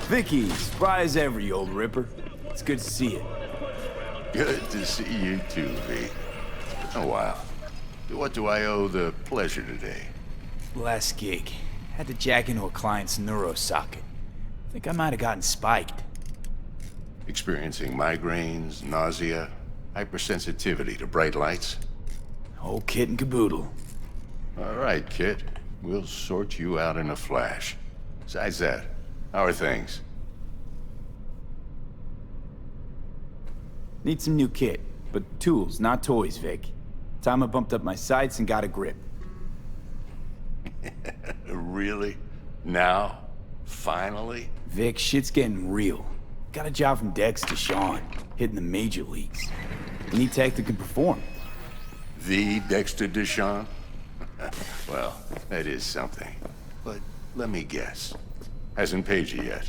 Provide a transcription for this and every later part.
Vicky, spry as ever, you old ripper. It's good to see you. Good to see you too, V. It's been a while. What do I owe the pleasure today? Last gig. Had to jack into a client's neuro socket. Think I might have gotten spiked. Experiencing migraines, nausea, hypersensitivity to bright lights? Whole kit and caboodle. All right, kid. We'll sort you out in a flash. Besides that, how are things? Need some new kit, but tools, not toys, Vic. Time I bumped up my sights and got a grip. Really? Now? Finally? Vic, shit's getting real. Got a job from Dex to Sean, hitting the major leagues. We need tech that can perform. The Dexter Deshawn? Well, that is something. But let me guess. Hasn't paid you yet.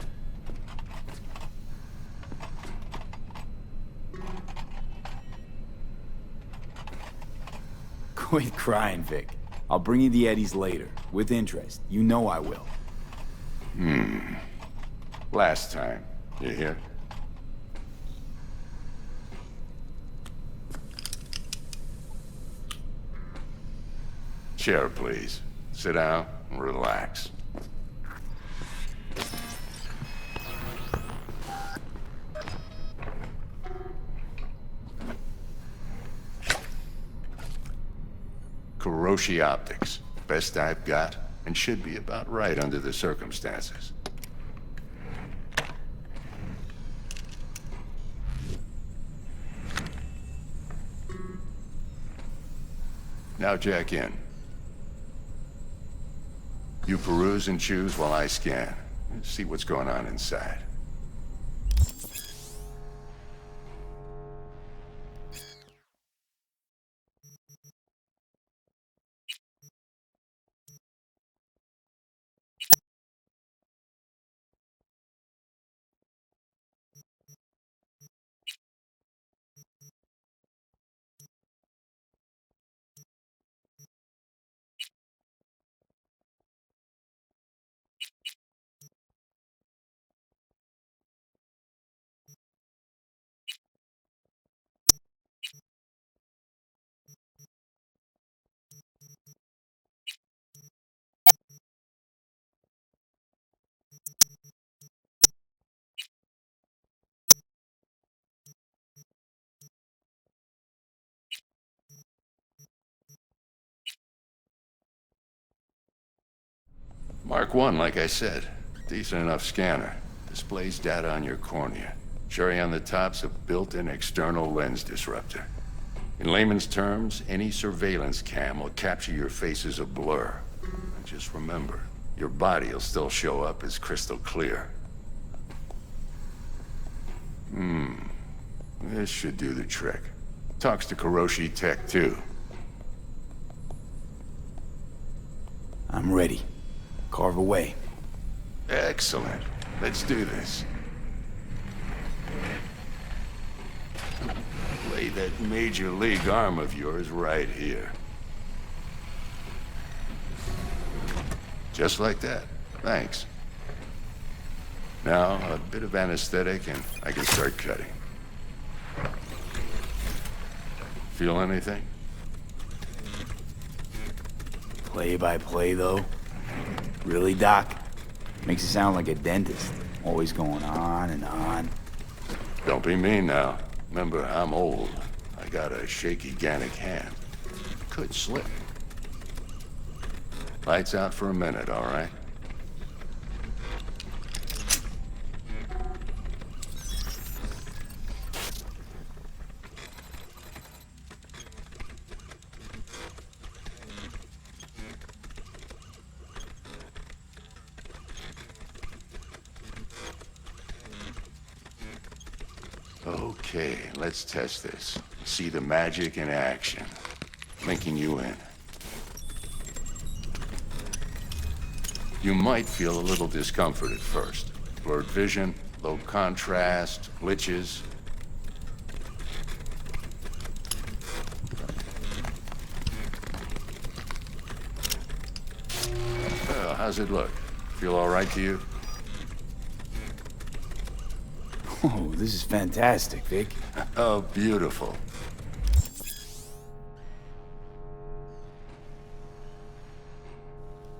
Quit crying, Vic. I'll bring you the eddies later, with interest. You know I will. Last time. You hear? Chair, please. Sit down and relax. Kiroshi Optics. Best I've got, and should be about right under the circumstances. Now jack in. You peruse and choose while I scan. See what's going on inside. Mark 1, like I said. Decent enough scanner. Displays data on your cornea. Cherry on the top's a built-in external lens disruptor. In layman's terms, any surveillance cam will capture your face as a blur. And just remember, your body will still show up as crystal clear. This should do the trick. Talks to Kiroshi Tech, too. I'm ready. Carve away. Excellent. Let's do this. Lay that major league arm of yours right here. Just like that. Thanks. Now, a bit of anesthetic and I can start cutting. Feel anything? Play by play, though. Really, Doc? Makes you sound like a dentist. Always going on and on. Don't be mean now. Remember, I'm old. I got a shaky Gannic hand. Could slip. Lights out for a minute, all right? Okay, let's test this. See the magic in action. Linking you in. You might feel a little discomfort at first. Blurred vision, low contrast, glitches. Well, how's it look? Feel all right to you? Oh, this is fantastic, Vic. Oh, beautiful.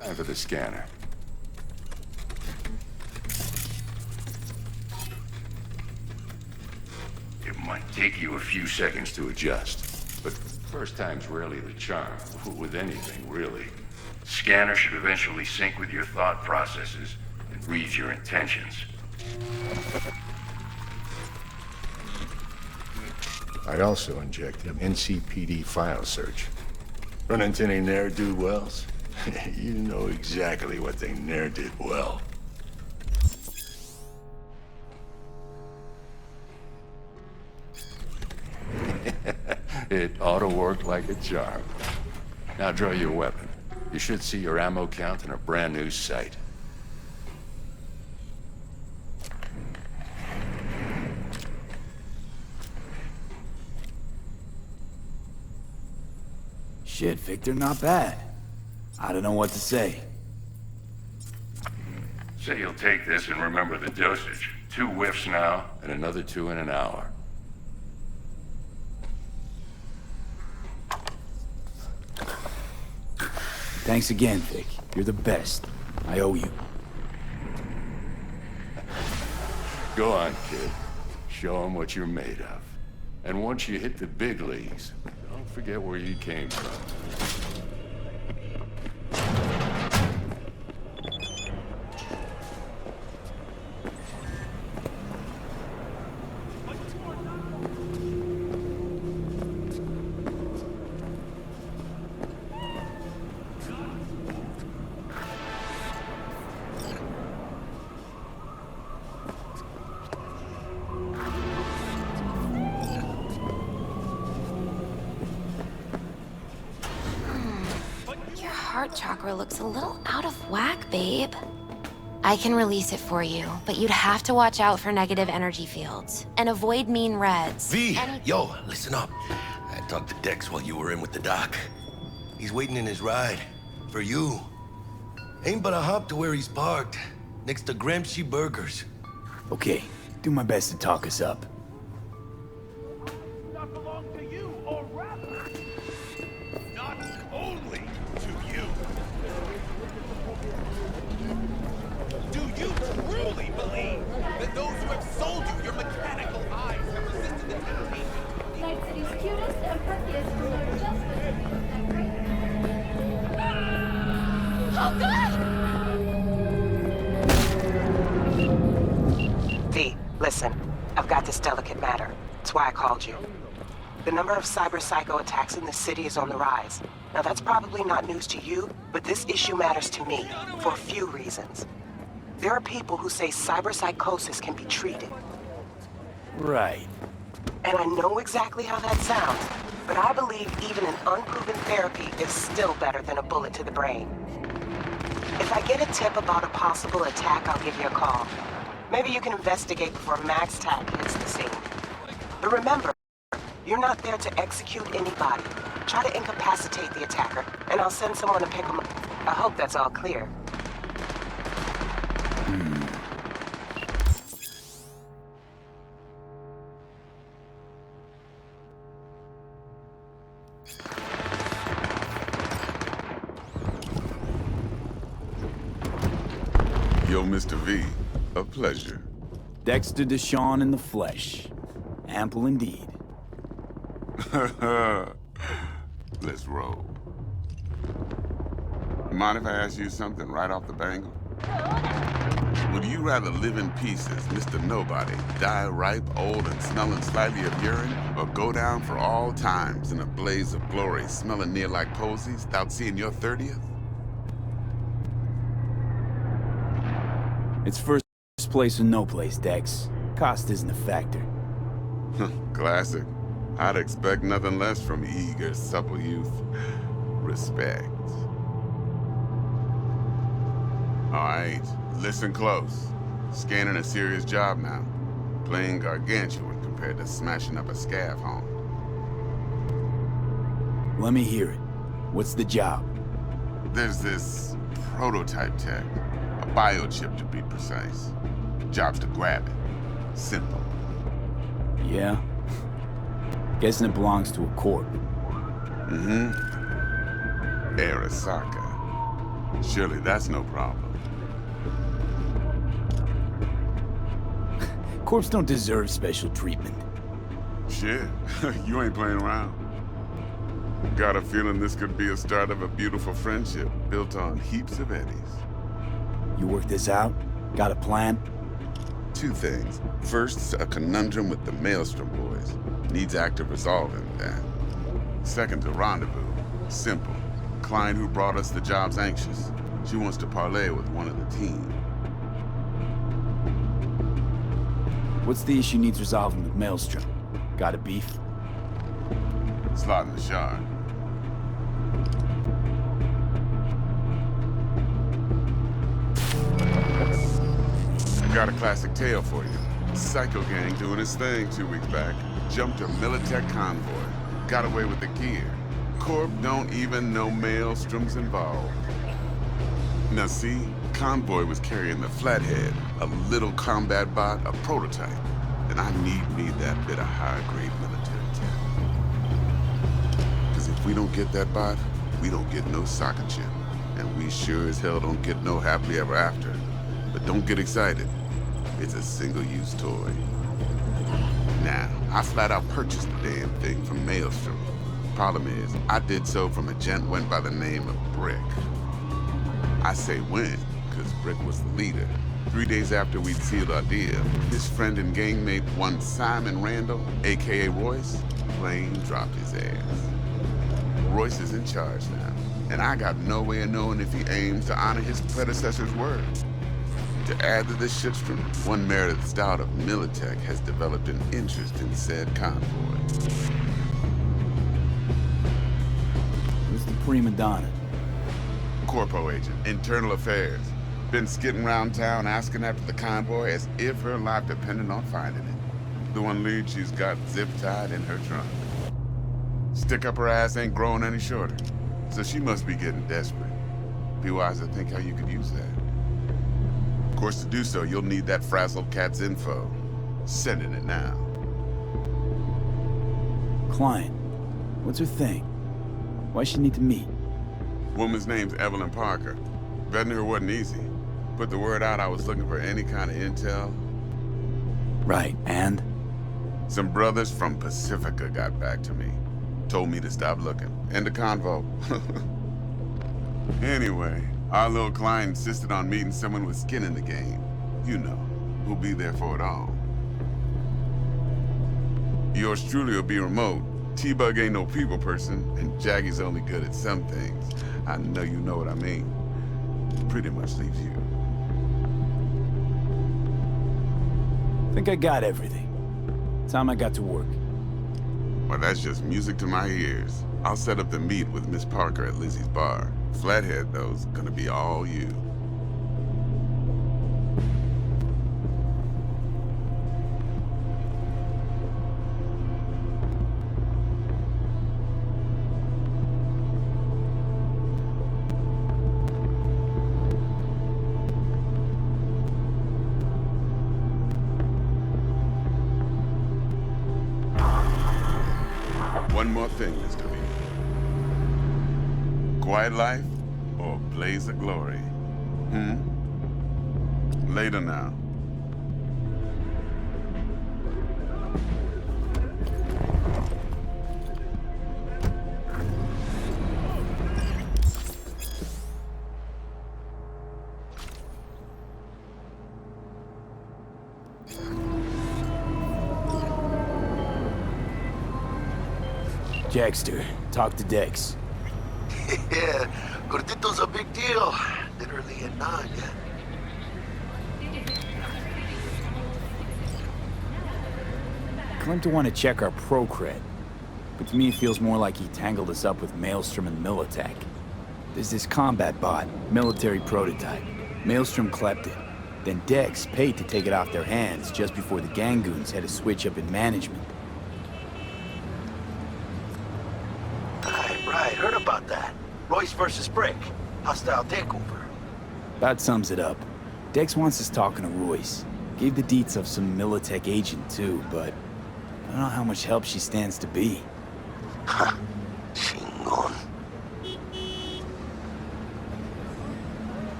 Time for the scanner. It might take you a few seconds to adjust, but first time's rarely the charm, with anything, really. Scanner should eventually sync with your thought processes and read your intentions. I'd also inject an NCPD file search. Run into any ne'er-do-wells? You know exactly what they ne'er did well. It ought to work like a charm. Now draw your weapon. You should see your ammo count in a brand new sight. Shit, Victor, not bad. I don't know what to say. Say you'll take this and remember the dosage. 2 whiffs now, and another 2 in an hour. Thanks again, Vic. You're the best. I owe you. Go on, kid. Show 'em what you're made of. And once you hit the big leagues, don't forget where you came from. Heart chakra looks a little out of whack, babe. I can release it for you, but you'd have to watch out for negative energy fields and avoid mean reds. V, yo, listen up. I talked to Dex while you were in with the doc. He's waiting in his ride. For you. Ain't but a hop to where he's parked. Next to Gramsci Burgers. Okay, do my best to talk us up. Not belong to you, or rather, not only to you. Do you truly believe that those who have sold you your mechanical eyes have resisted the temptation? Night City's cutest and perkiest promoter justice. Oh, God! V, listen. I've got this delicate matter. That's why I called you. The number of cyber-psycho attacks in the city is on the rise. Now, that's probably not news to you, but this issue matters to me for a few reasons. There are people who say cyberpsychosis can be treated. Right. And I know exactly how that sounds, but I believe even an unproven therapy is still better than a bullet to the brain. If I get a tip about a possible attack, I'll give you a call. Maybe you can investigate before Max Tack hits the scene. But remember, you're not there to execute anybody. Try to incapacitate the attacker, and I'll send someone to pick him up. I hope that's all clear. Yo, Mr. V, a pleasure. Dexter Deshawn in the flesh. Ample indeed. Let's roll. Mind if I ask you something right off the bangle? Would you rather live in pieces, Mr. Nobody, die ripe, old, and smelling slightly of urine, or go down for all times in a blaze of glory, smelling near like posies, without seeing your 30th? It's first place or no place, Dex. Cost isn't a factor. Classic. I'd expect nothing less from eager, supple youth. Respect. All right, listen close. Scanning a serious job now. Playing gargantuan compared to smashing up a scav home. Let me hear it. What's the job? There's this prototype tech. A biochip, to be precise. Job's to grab it. Simple. Yeah? Guessing it belongs to a corp. Arasaka. Surely that's no problem. Corps don't deserve special treatment. Shit, you ain't playing around. Got a feeling this could be a start of a beautiful friendship built on heaps of eddies. You work this out? Got a plan? Two things. First, a conundrum with the Maelstrom boys. Needs active resolving, that. Second, a rendezvous. Simple. Client who brought us the job's anxious. She wants to parlay with one of the team. What's the issue needs resolving with Maelstrom? Got a beef? Slot in the shard. Got a classic tale for you. Psycho gang doing his thing 2 weeks back. Jumped a Militech convoy. Got away with the gear. Corp don't even know Maelstrom's involved. Now see, convoy was carrying the Flathead, a little combat bot, a prototype. And I need that bit of high-grade military tech. Because if we don't get that bot, we don't get no socket chip. And we sure as hell don't get no happily ever after. But don't get excited. It's a single-use toy. Now, I flat out purchased the damn thing from Maelstrom. Problem is, I did so from a gent went by the name of Brick. I say when, because Brick was the leader. 3 days after we'd sealed our deal, his friend and gangmate, one Simon Randall, aka Royce, plain dropped his ass. Royce is in charge now, and I got no way of knowing if he aims to honor his predecessor's word. To add to this shitstorm, one Meredith Stout of Militech has developed an interest in said convoy. Who's the prima donna? Corpo agent, internal affairs. Been skidding around town asking after the convoy as if her life depended on finding it. The one lead she's got zip-tied in her trunk. Stick up her ass ain't growing any shorter, so she must be getting desperate. Be wise to think how you could use that. Of course, to do so, you'll need that frazzled cat's info. Sending it now. Client. What's her thing? Why she need to meet? Woman's name's Evelyn Parker. Vetting her wasn't easy. Put the word out I was looking for any kind of intel. Right, and? Some brothers from Pacifica got back to me. Told me to stop looking. End of convo. Anyway, our little client insisted on meeting someone with skin in the game. You know, who'll be there for it all. Yours truly will be remote. T-Bug ain't no people person, and Jaggy's only good at some things. I know you know what I mean. Pretty much leaves you. Think I got everything. Time I got to work. Well, that's just music to my ears. I'll set up the meet with Miss Parker at Lizzie's bar. Flathead, though's gonna be all you. One more thing, Mr. Lee. Quiet life or blaze of glory? Later now. Jackster, talk to Dex. Yeah, Gordito's a big deal. Literally at 9, yeah. Claimed to want to check our pro cred, but to me it feels more like he tangled us up with Maelstrom and Militech. There's this combat bot, military prototype. Maelstrom clept it. Then Dex paid to take it off their hands just before the Gangoons had a switch up in management. Right, heard about that. Royce versus Brick. Hostile takeover. About sums it up. Dex wants us talking to Royce. Gave the deets of some Militech agent too, but don't know how much help she stands to be. Ha! Chingon.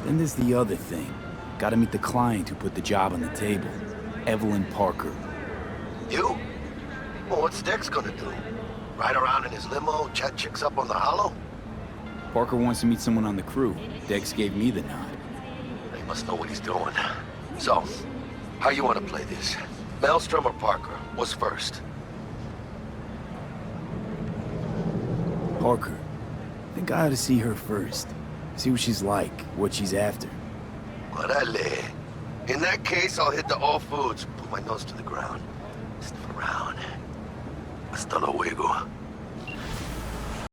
Then there's the other thing. Gotta meet the client who put the job on the table. Evelyn Parker. You? Well, what's Dex gonna do? Ride around in his limo, chat chicks up on the hollow? Parker wants to meet someone on the crew. Dex gave me the nod. He must know what he's doing. So, how you want to play this? Maelstrom or Parker? What's first? Parker. I think I ought to see her first. See what she's like, what she's after. Orale. In that case, I'll hit the all foods. Put my nose to the ground. Sniff around. Hasta luego.